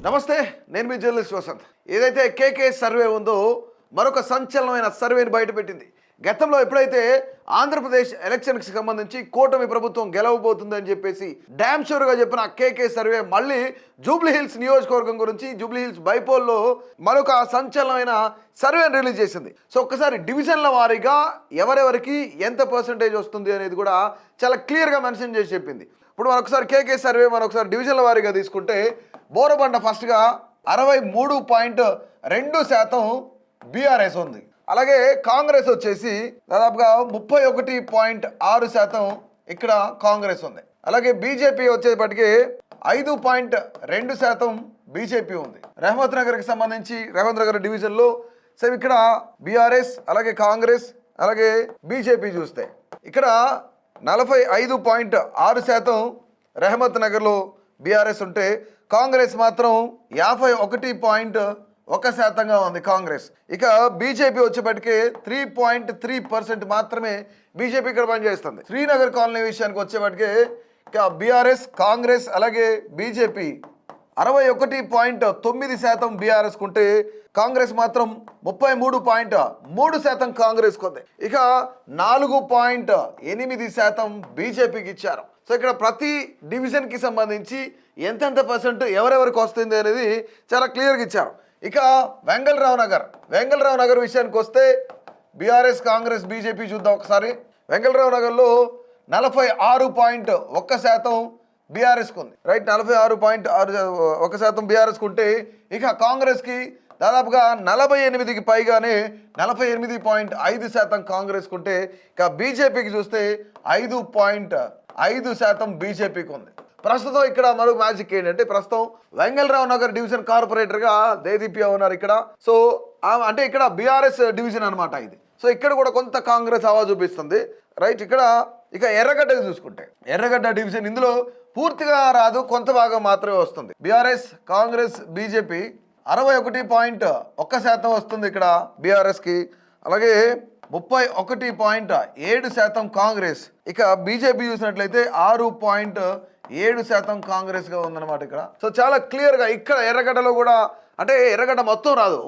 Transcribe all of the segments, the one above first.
నమస్తే, నేను మీ జర్నలిస్ట్ వసంత్. ఏదైతే కేకే సర్వే ఉందో మరొక సంచలనమైన సర్వేని బయటపెట్టింది. గతంలో ఎప్పుడైతే ఆంధ్రప్రదేశ్ ఎలక్షన్కి సంబంధించి కూటమి ప్రభుత్వం గెలవబోతుందని చెప్పేసి డ్యామ్ షూర్గా చెప్పిన కేకే సర్వే మళ్ళీ జూబ్లీహిల్స్ నియోజకవర్గం గురించి జూబ్లీహిల్స్ బైపోల్లో మరొక సంచలనమైన సర్వేని రిలీజ్ చేసింది. సో ఒక్కసారి డివిజన్ల వారీగా ఎవరెవరికి ఎంత పర్సంటేజ్ వస్తుంది అనేది కూడా చాలా క్లియర్గా మెన్షన్ చేసి చెప్పింది. ఇప్పుడు మరొకసారి కేకే సర్వే మరొకసారి డివిజన్ల వారీగా తీసుకుంటే బోరబండ ఫస్ట్గా 63.2% బీఆర్ఎస్ ఉంది. అలాగే కాంగ్రెస్ వచ్చేసి దాదాపుగా 31.6% ఇక్కడ కాంగ్రెస్ ఉంది. అలాగే బీజేపీ వచ్చేపటికి 5.2% బీజేపీ ఉంది. రహమత్ నగర్కి సంబంధించి రహమత్ నగర్ డివిజన్లో సేమ్ ఇక్కడ బీఆర్ఎస్ అలాగే కాంగ్రెస్ అలాగే బీజేపీ చూస్తే ఇక్కడ 45.6% రహమత్ నగర్లో బీఆర్ఎస్ ఉంటే కాంగ్రెస్ మాత్రం 51.1%గా ఉంది కాంగ్రెస్. ఇక బీజేపీ వచ్చేపటికి 3.3% మాత్రమే బీజేపీ ఇక్కడ పనిచేస్తుంది. శ్రీనగర్ కాలనీ విషయానికి వచ్చేపటికి ఇక బీఆర్ఎస్ కాంగ్రెస్ అలాగే బీజేపీ 61.9% బీఆర్ఎస్ కుంటే కాంగ్రెస్ మాత్రం 33.3% కాంగ్రెస్ కొంది. ఇక 4.8% బీజేపీకి ఇచ్చారు. సో ఇక్కడ ప్రతి డివిజన్కి సంబంధించి ఎంతెంత పర్సెంట్ ఎవరెవరికి వస్తుంది అనేది చాలా క్లియర్గా ఇచ్చారు. ఇక వెంగళరావు నగర్ విషయానికి వస్తే బీఆర్ఎస్ కాంగ్రెస్ బీజేపీ చూద్దాం ఒకసారి. వెంగళరావు నగర్లో 46.1% బీఆర్ఎస్కి ఉంది. రైట్, 46.1% బీఆర్ఎస్కి ఉంటే ఇక కాంగ్రెస్కి దాదాపుగా 48కి పైగానే 48.5% కాంగ్రెస్కి ఉంటే ఇక బీజేపీకి చూస్తే 5.5% బీజేపీకి ఉంది. ప్రస్తుతం ఇక్కడ మరో మ్యాజిక్ ఏంటంటే ప్రస్తుతం వెంగళరావు నగర్ డివిజన్ కార్పొరేటర్గా దేదీప్య ఉన్నారు ఇక్కడ. సో అంటే ఇక్కడ బీఆర్ఎస్ డివిజన్ అనమాట ఇది. సో ఇక్కడ కూడా కొంత కాంగ్రెస్ హవా చూపిస్తుంది. రైట్, ఇక్కడ ఇక ఎర్రగడ్డకు చూసుకుంటే ఎర్రగడ్డ డివిజన్ ఇందులో పూర్తిగా రాదు, కొంత భాగం మాత్రమే వస్తుంది. బీఆర్ఎస్ కాంగ్రెస్ బీజేపీ 61.1% వస్తుంది ఇక్కడ బీఆర్ఎస్కి. అలాగే 31.7% కాంగ్రెస్. ఇక బీజేపీ చూసినట్లయితే 6.7% కాంగ్రెస్గా ఉందన్నమాట ఇక్కడ. సో చాలా క్లియర్గా ఇక్కడ ఎర్రగడ్డలో కూడా అంటే ఎర్రగడ్డ మొత్తం రాదు,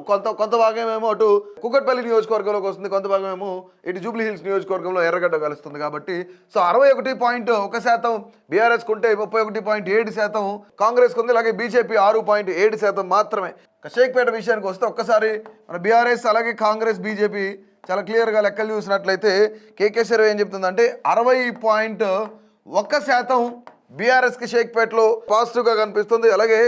కొంత భాగం ఏమో అటు కుకట్పల్లి నియోజకవర్గంలోకి వస్తుంది, కొంత భాగం ఏమో ఇటు జూబ్లీహిల్స్ నియోజకవర్గంలో ఎర్రగడ్డ కలుస్తుంది. కాబట్టి సో 61.1% బీఆర్ఎస్కి ఉంటే 31.7% కాంగ్రెస్కి ఉంది. అలాగే బీజేపీ 6.7% మాత్రమే. షేక్పేట విషయానికి వస్తే ఒక్కసారి మన బీఆర్ఎస్ అలాగే కాంగ్రెస్ బీజేపీ చాలా క్లియర్గా లెక్కలు చూసినట్లయితే కేకే సర్వే ఏం చెప్తుందంటే 60.1% బీఆర్ఎస్కి షేక్పేటలో పాజిటివ్గా కనిపిస్తుంది. అలాగే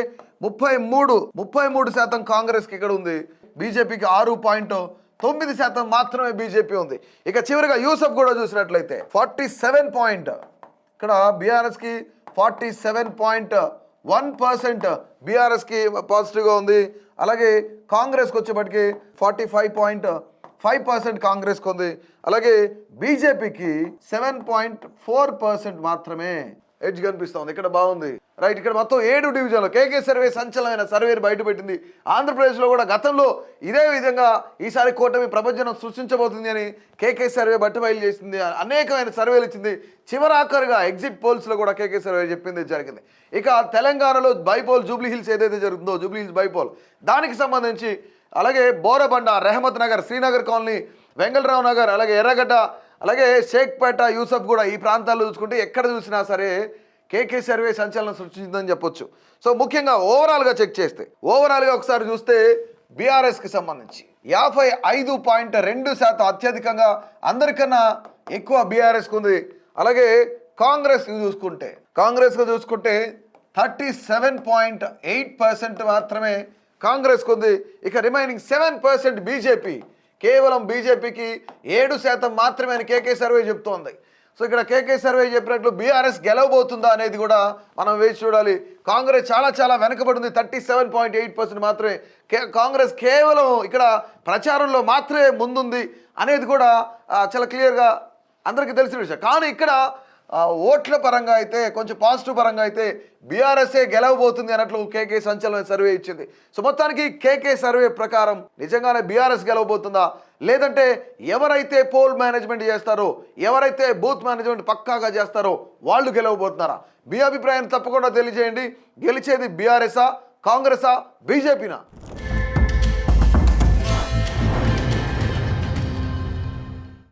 33% కాంగ్రెస్కి ఇక్కడ ఉంది. బీజేపీకి 6.9% మాత్రమే బీజేపీ ఉంది. ఇక చివరిగా యూసఫ్ కూడా చూసినట్లయితే 47 ఇక్కడ బీఆర్ఎస్కి 47.1% బీఆర్ఎస్కి పాజిటివ్గా ఉంది. అలాగే కాంగ్రెస్కి వచ్చేప్పటికి 45.5% కాంగ్రెస్కి ఉంది. అలాగే బీజేపీకి 7.4% మాత్రమే ఎడ్జ్ కనిపిస్తుంది. ఇక్కడ బాగుంది. రైట్, ఇక్కడ మొత్తం 7 డివిజన్లో కేకే సర్వే సంచలనమైన సర్వేని బయటపెట్టింది. ఆంధ్రప్రదేశ్లో కూడా గతంలో ఇదే విధంగా ఈసారి కూటమి ప్రపంచం సృష్టించబోతుంది అని కేకే సర్వే బయలు చేసింది. అనేకమైన సర్వేలు ఇచ్చింది. చివరాఖరుగా ఎగ్జిట్ పోల్స్లో కూడా కేకే సర్వే చెప్పింది జరిగింది. ఇక తెలంగాణలో బైపోల్ జూబ్లీహిల్స్ ఏదైతే జరుగుతుందో జూబ్లీహిల్స్ బైపోల్ దానికి సంబంధించి అలాగే బోరబండ రహమత్ నగర్ శ్రీనగర్ కాలనీ వెంగళరావు నగర్ అలాగే ఎర్రగడ్డ అలాగే షేక్పేట యూసఫ్ కూడా ఈ ప్రాంతాల్లో చూసుకుంటే ఎక్కడ చూసినా సరే కేకే సర్వే సంచలనం సృష్టించిందని చెప్పొచ్చు. సో ముఖ్యంగా ఓవరాల్గా చెక్ చేస్తే ఓవరాల్గా ఒకసారి చూస్తే బీఆర్ఎస్కి సంబంధించి 55.2% అత్యధికంగా అందరికన్నా ఎక్కువ బీఆర్ఎస్కి ఉంది. అలాగే కాంగ్రెస్కి చూసుకుంటే 37.8% మాత్రమే కాంగ్రెస్కి ఉంది. ఇక రిమైనింగ్ 7% బీజేపీ. కేవలం బీజేపీకి 7% మాత్రమే అని కేకే సర్వే చెప్తోంది. సో ఇక్కడ కేకే సర్వే చెప్పినట్లు బీఆర్ఎస్ గెలవబోతుందా అనేది కూడా మనం వేచి చూడాలి. కాంగ్రెస్ చాలా వెనకబడింది, 37.8% మాత్రమే. కాంగ్రెస్ కేవలం ఇక్కడ ప్రచారంలో మాత్రమే ముందుంది అనేది కూడా చాలా క్లియర్గా అందరికీ తెలిసిన విషయం. కానీ ఇక్కడ ఓట్ల పరంగా అయితే కొంచెం పాజిటివ్ పరంగా అయితే బీఆర్ఎస్ఏ గెలవబోతుంది అన్నట్లు కేకే సంచలన సర్వే ఇచ్చింది. సో మొత్తానికి కేకే సర్వే ప్రకారం నిజంగానే బీఆర్ఎస్ గెలవబోతుందా లేదంటే ఎవరైతే పోల్ మేనేజ్మెంట్ చేస్తారో ఎవరైతే బూత్ మేనేజ్మెంట్ పక్కాగా చేస్తారో వాళ్ళు గెలవబోతున్నారా? మీ అభిప్రాయాన్ని తప్పకుండా తెలియజేయండి. గెలిచేది బీఆర్ఎస్ఆ కాంగ్రెసా బీజేపీనా?